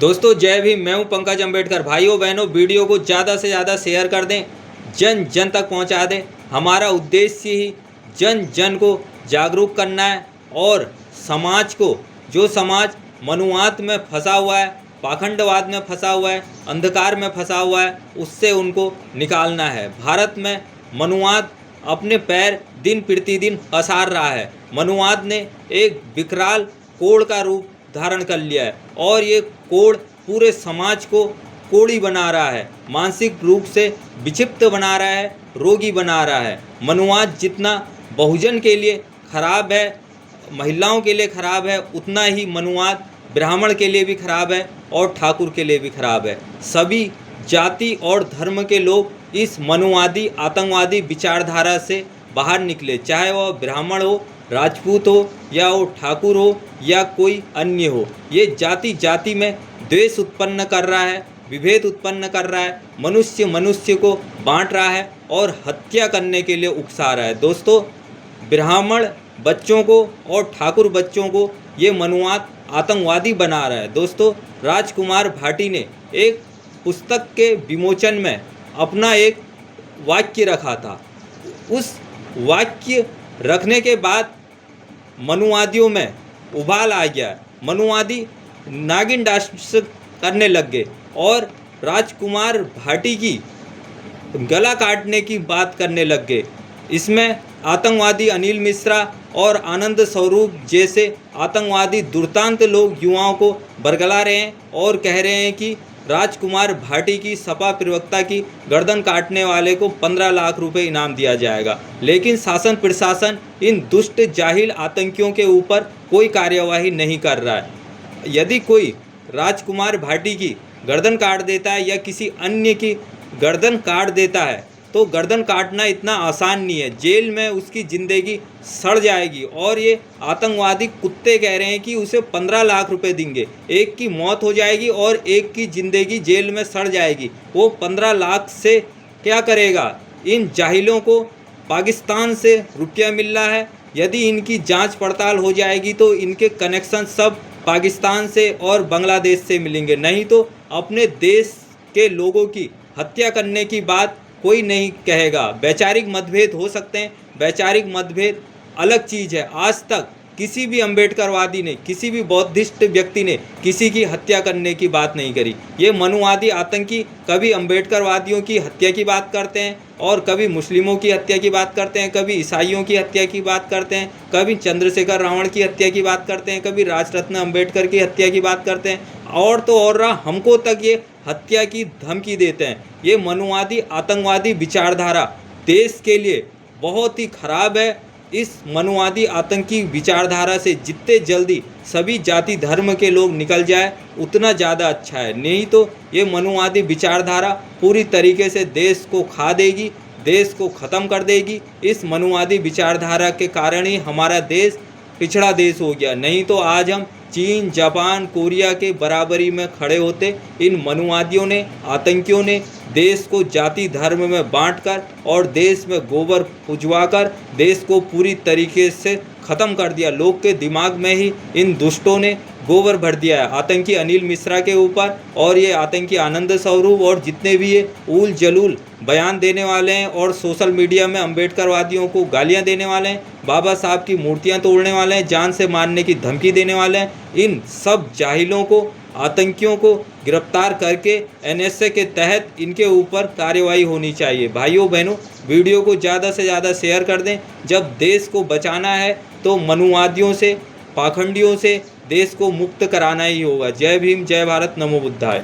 दोस्तों जय भीम। मैं हूं पंकज अम्बेडकर। भाइयों बहनों, वीडियो को ज़्यादा से ज़्यादा शेयर कर दें, जन जन तक पहुंचा दें। हमारा उद्देश्य ही जन जन को जागरूक करना है और समाज को, जो समाज मनुवाद में फंसा हुआ है, पाखंडवाद में फंसा हुआ है, अंधकार में फंसा हुआ है, उससे उनको निकालना है। भारत में मनुवाद अपने पैर दिन प्रतिदिन पसार रहा है। मनुवाद ने एक विकराल कोढ़ का रूप धारण कर लिया है और ये कोढ़ पूरे समाज को कोढ़ी बना रहा है, मानसिक रूप से विक्षिप्त बना रहा है, रोगी बना रहा है। मनुवाद जितना बहुजन के लिए खराब है, महिलाओं के लिए खराब है, उतना ही मनुवाद ब्राह्मण के लिए भी खराब है और ठाकुर के लिए भी खराब है। सभी जाति और धर्म के लोग इस मनुवादी आतंकवादी विचारधारा से बाहर निकले, चाहे वह ब्राह्मण हो, राजपूत हो, या वो ठाकुर हो, या कोई अन्य हो। ये जाति जाति में द्वेष उत्पन्न कर रहा है, विभेद उत्पन्न कर रहा है, मनुष्य मनुष्य को बांट रहा है और हत्या करने के लिए उकसा रहा है। दोस्तों, ब्राह्मण बच्चों को और ठाकुर बच्चों को ये मनुवाद आतंकवादी बना रहा है। दोस्तों, राजकुमार भाटी ने एक पुस्तक के विमोचन में अपना एक वाक्य रखा था। उस वाक्य रखने के बाद मनुवादियों में उबाल आ गया। मनुवादी नागिन डांस करने लग गए और राजकुमार भाटी की गला काटने की बात करने लग गए। इसमें आतंकवादी अनिल मिश्रा और आनंद स्वरूप जैसे आतंकवादी दुर्दांत लोग युवाओं को बरगला रहे हैं और कह रहे हैं कि राजकुमार भाटी की सपा प्रवक्ता की गर्दन काटने वाले को 15 लाख रुपए इनाम दिया जाएगा। लेकिन शासन प्रशासन इन दुष्ट जाहिल आतंकियों के ऊपर कोई कार्यवाही नहीं कर रहा है। यदि कोई राजकुमार भाटी की गर्दन काट देता है या किसी अन्य की गर्दन काट देता है तो गर्दन काटना इतना आसान नहीं है। जेल में उसकी ज़िंदगी सड़ जाएगी और ये आतंकवादी कुत्ते कह रहे हैं कि उसे 15 लाख रुपए देंगे। एक की मौत हो जाएगी और एक की ज़िंदगी जेल में सड़ जाएगी। वो 15 लाख से क्या करेगा? इन जाहिलों को पाकिस्तान से रुपया मिल रहा है। यदि इनकी जांच पड़ताल हो जाएगी तो इनके कनेक्शन सब पाकिस्तान से और बांग्लादेश से मिलेंगे। नहीं तो अपने देश के लोगों की हत्या करने की बात कोई नहीं कहेगा। वैचारिक मतभेद हो सकते हैं, वैचारिक मतभेद अलग चीज़ है। आज तक किसी भी अम्बेडकरवादी ने, किसी भी बौद्धिस्ट व्यक्ति ने किसी की हत्या करने की बात नहीं करी। ये मनुवादी आतंकी कभी अम्बेडकरवादियों की हत्या की बात करते हैं और कभी मुस्लिमों की हत्या की बात करते हैं, कभी ईसाइयों की हत्या की बात करते हैं, कभी चंद्रशेखर रावण की हत्या की बात करते हैं, कभी राजरत्न अम्बेडकर की हत्या की बात करते हैं और तो और हमको तक ये हत्या की धमकी देते हैं। ये मनुवादी आतंकवादी विचारधारा देश के लिए बहुत ही खराब है। इस मनुवादी आतंकी विचारधारा से जितने जल्दी सभी जाति धर्म के लोग निकल जाए उतना ज़्यादा अच्छा है। नहीं तो ये मनुवादी विचारधारा पूरी तरीके से देश को खा देगी, देश को ख़त्म कर देगी। इस मनुवादी विचारधारा के कारण ही हमारा देश पिछड़ा देश हो गया। नहीं तो आज हम चीन, जापान, कोरिया के बराबरी में खड़े होते। इन मनुवादियों ने, आतंकियों ने देश को जाति धर्म में बांटकर और देश में गोबर पुजवाकर देश को पूरी तरीके से ख़त्म कर दिया। लोग के दिमाग में ही इन दुष्टों ने गोबर भर दिया है, आतंकी अनिल मिश्रा के ऊपर और ये आतंकी आनंद स्वरूप और जितने भी ये ऊल जलूल बयान देने वाले हैं और सोशल मीडिया में अम्बेडकरवादियों को गालियां देने वाले हैं, बाबा साहब की मूर्तियां तोड़ने वाले हैं, जान से मारने की धमकी देने वाले हैं। इन सब जाहिलों को, आतंकियों को गिरफ्तार करके एनएसए के तहत इनके ऊपर कार्रवाई होनी चाहिए। भाइयों बहनों, वीडियो को ज़्यादा से ज़्यादा शेयर कर दें। जब देश को बचाना है तो मनुवादियों से, पाखंडियों से देश को मुक्त कराना ही होगा। जय भीम, जय भारत, नमो बुद्धाय।